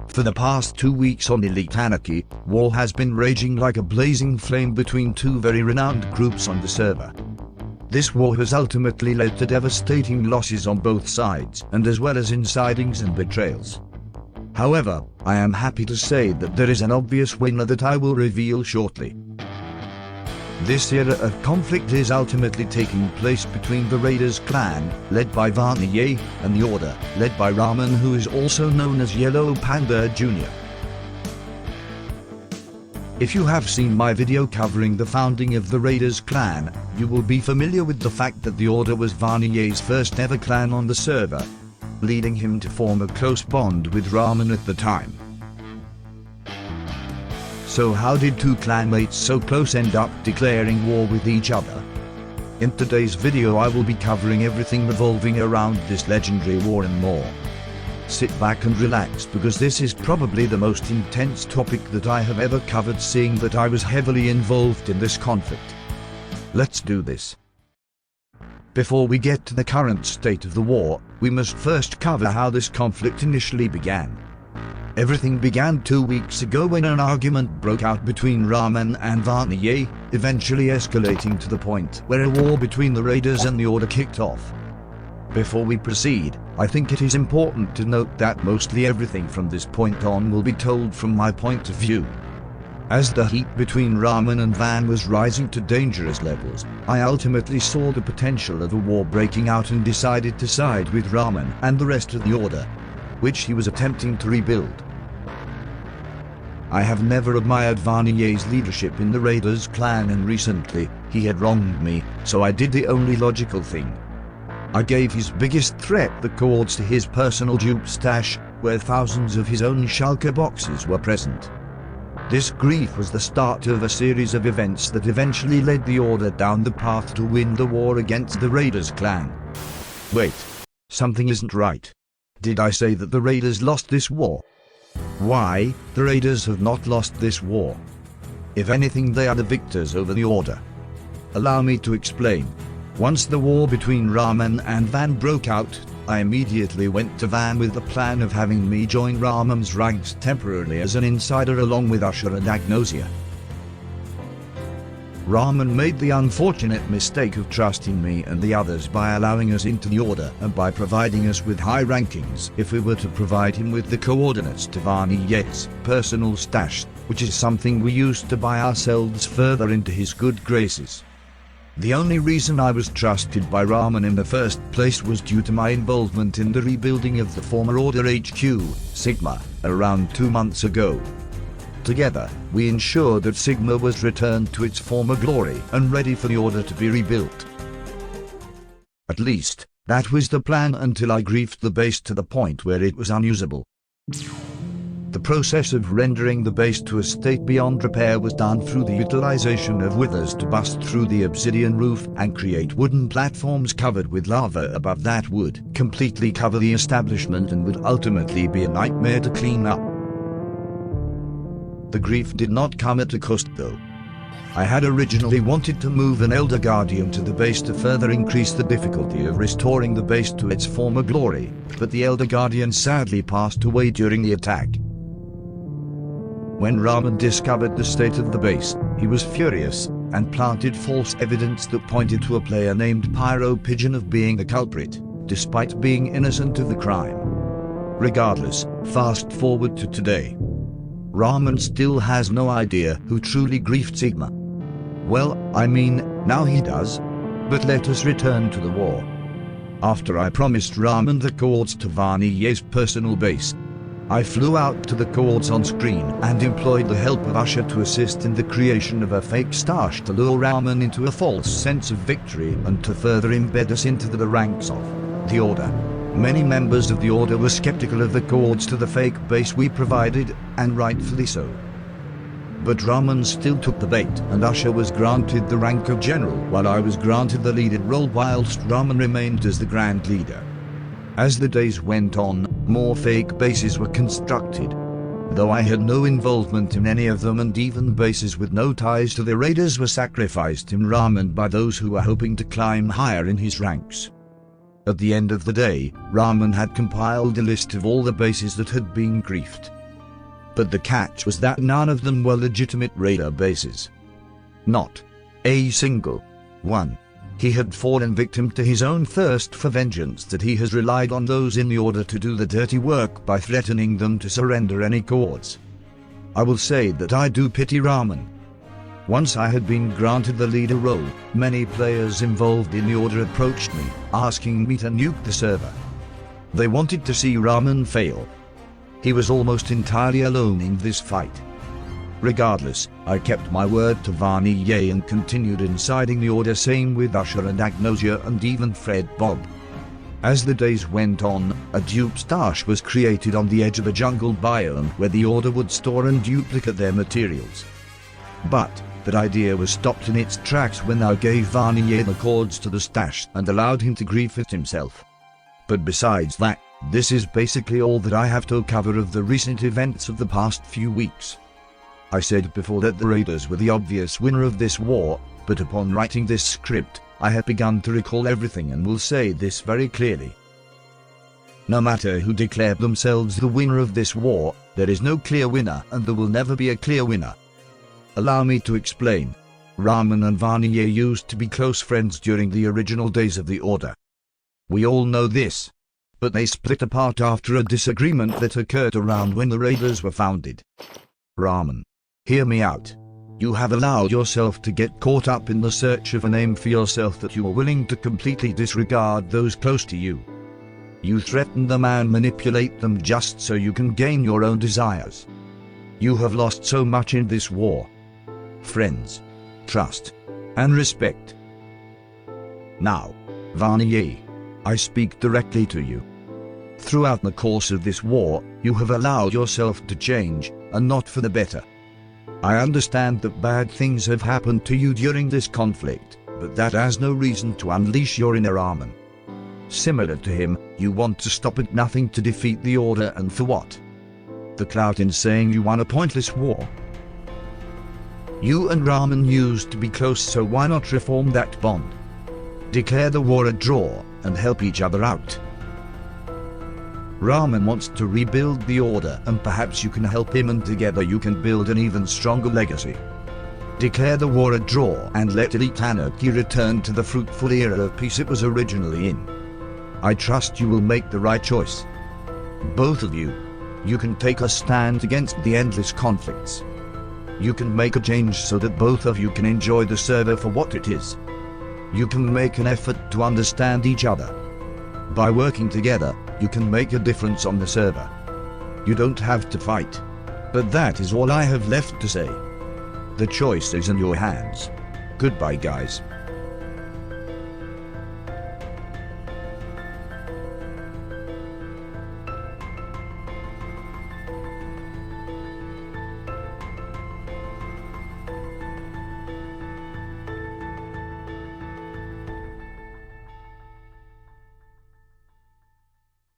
For the past 2 weeks on Elite Anarchy, war has been raging like a blazing flame between two very renowned groups on the server. This war has ultimately led to devastating losses on both sides, and as well as insidings and betrayals. However, I am happy to say that there is an obvious winner that I will reveal shortly. This era of conflict is ultimately taking place between the Raiders clan, led by Varnier, and the Order, led by Rahman, who is also known as Yellow Panda Jr. If you have seen my video covering the founding of the Raiders clan, you will be familiar with the fact that the Order was Varnier's first ever clan on the server, leading him to form a close bond with Rahman at the time. So how did two clanmates so close end up declaring war with each other? In today's video I will be covering everything revolving around this legendary war and more. Sit back and relax, because this is probably the most intense topic that I have ever covered, seeing that I was heavily involved in this conflict. Let's do this. Before we get to the current state of the war, we must first cover how this conflict initially began. Everything began 2 weeks ago when an argument broke out between Rahman and Varnier, eventually escalating to the point where a war between the Raiders and the Order kicked off. Before we proceed, I think it is important to note that mostly everything from this point on will be told from my point of view. As the heat between Rahman and Van was rising to dangerous levels, I ultimately saw the potential of a war breaking out and decided to side with Rahman and the rest of the Order, which he was attempting to rebuild. I have never admired Varnier's leadership in the Raiders clan, and recently, he had wronged me, so I did the only logical thing. I gave his biggest threat the codes to his personal dupe stash, where thousands of his own shulker boxes were present. This grief was the start of a series of events that eventually led the Order down the path to win the war against the Raiders clan. Wait, something isn't right. Did I say that the Raiders lost this war? Why, the Raiders have not lost this war. If anything, they are the victors over the Order. Allow me to explain. Once the war between Rahman and Van broke out, I immediately went to Van with the plan of having me join Rahman's ranks temporarily as an insider along with Usher and Agnosia. Rahman made the unfortunate mistake of trusting me and the others by allowing us into the Order and by providing us with high rankings if we were to provide him with the coordinates to Varnier's personal stash, which is something we used to buy ourselves further into his good graces. The only reason I was trusted by Rahman in the first place was due to my involvement in the rebuilding of the former Order HQ, Sigma, around 2 months ago. Together, we ensured that Sigma was returned to its former glory and ready for the Order to be rebuilt. At least, that was the plan until I griefed the base to the point where it was unusable. The process of rendering the base to a state beyond repair was done through the utilization of withers to bust through the obsidian roof and create wooden platforms covered with lava above that would completely cover the establishment and would ultimately be a nightmare to clean up. The grief did not come at a cost though. I had originally wanted to move an Elder Guardian to the base to further increase the difficulty of restoring the base to its former glory, but the Elder Guardian sadly passed away during the attack. When Rahman discovered the state of the base, he was furious, and planted false evidence that pointed to a player named Pyro Pigeon of being the culprit, despite being innocent of the crime. Regardless, fast forward to today. Rahman still has no idea who truly griefed Sigma. Well, I mean, now he does. But let us return to the war. After I promised Rahman the codes to Varnier's personal base, I flew out to the codes on screen and employed the help of Usher to assist in the creation of a fake stash to lure Rahman into a false sense of victory and to further embed us into the ranks of the Order. Many members of the Order were skeptical of the codes to the fake base we provided, and rightfully so. But Rahman still took the bait, and Usher was granted the rank of General while I was granted the leaded role, whilst Rahman remained as the Grand Leader. As the days went on, more fake bases were constructed. Though I had no involvement in any of them, and even bases with no ties to the Raiders were sacrificed in Rahman by those who were hoping to climb higher in his ranks. At the end of the day, Rahman had compiled a list of all the bases that had been griefed. But the catch was that none of them were legitimate raider bases. Not a single one. He had fallen victim to his own thirst for vengeance, that he has relied on those in the order to do the dirty work by threatening them to surrender any cause. I will say that I do pity Raman. Once I had been granted the leader role, many players involved in the order approached me, asking me to nuke the server. They wanted to see Raman fail. He was almost entirely alone in this fight. Regardless, I kept my word to Varnier and continued inciting the order, same with Usher and Agnosia and even Fred Bob. As the days went on, a dupe stash was created on the edge of a jungle biome where the order would store and duplicate their materials. But that idea was stopped in its tracks when I gave Varnier the codes to the stash and allowed him to grief it himself. But besides that, this is basically all that I have to cover of the recent events of the past few weeks. I said before that the raiders were the obvious winner of this war, but upon writing this script, I have begun to recall everything and will say this very clearly. No matter who declared themselves the winner of this war, there is no clear winner and there will never be a clear winner. Allow me to explain. Raman and Varnier used to be close friends during the original days of the Order. We all know this. But they split apart after a disagreement that occurred around when the raiders were founded. Raman, hear me out. You have allowed yourself to get caught up in the search of a name for yourself that you are willing to completely disregard those close to you. You threaten them and manipulate them just so you can gain your own desires. You have lost so much in this war. Friends, trust, and respect. Now, Varnier, I speak directly to you. Throughout the course of this war, you have allowed yourself to change, and not for the better. I understand that bad things have happened to you during this conflict, but that has no reason to unleash your inner Raman. Similar to him, you want to stop at nothing to defeat the Order, and for what? The clout in saying you won a pointless war. You and Raman used to be close, so why not reform that bond? Declare the war a draw, and help each other out. Raman wants to rebuild the Order, and perhaps you can help him, and together you can build an even stronger legacy. Declare the war a draw and let Elite Anarchy return to the fruitful era of peace it was originally in. I trust you will make the right choice. Both of you. You can take a stand against the endless conflicts. You can make a change so that both of you can enjoy the server for what it is. You can make an effort to understand each other. By working together, you can make a difference on the server. You don't have to fight. But that is all I have left to say. The choice is in your hands. Goodbye, guys.